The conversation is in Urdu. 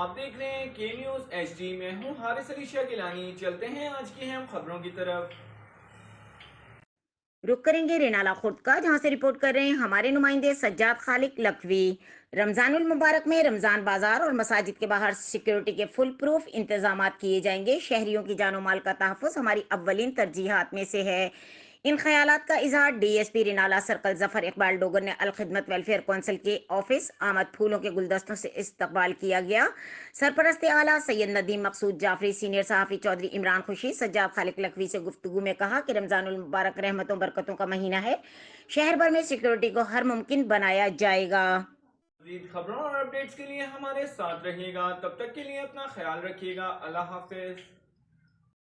آپ دیکھ رہے ہیں کے نیوز ایچ ڈی میں ہوں حارث علی شاہ گیلانی۔ چلتے ہیں آج کی اہم خبروں کی طرف۔ رخ کریں گے رینالہ خرد کا، جہاں سے رپورٹ کر رہے ہیں ہمارے نمائندے سجاد خالق لکھوی۔ رمضان المبارک میں رمضان بازار اور مساجد کے باہر سیکیورٹی کے فل پروف انتظامات کیے جائیں گے۔ شہریوں کی جان و مال کا تحفظ ہماری اولین ترجیحات میں سے ہے۔ ان خیالات کا اظہار ڈی ایس پی رینالہ سرکل ظفر اقبال ڈوگر نے الخدمت ویلفیئر کونسل کے آفس آمد پھولوں کے گلدستوں سے استقبال کیا گیا۔ سرپرست اعلیٰ سید ندیم مقصود جعفری، سینئر صحافی چودھری عمران خوشی، سجاد خالق لکھوی سے گفتگو میں کہا کہ رمضان المبارک رحمتوں برکتوں کا مہینہ ہے۔ شہر بھر میں سیکیورٹی کو ہر ممکن بنایا جائے گا۔ مزید خبروں اور اپڈیٹس کے لیے ہمارے ساتھ رہیے گا، تب تک کے لیے اپنا خیال رکھیے گا۔ اللہ حافظ۔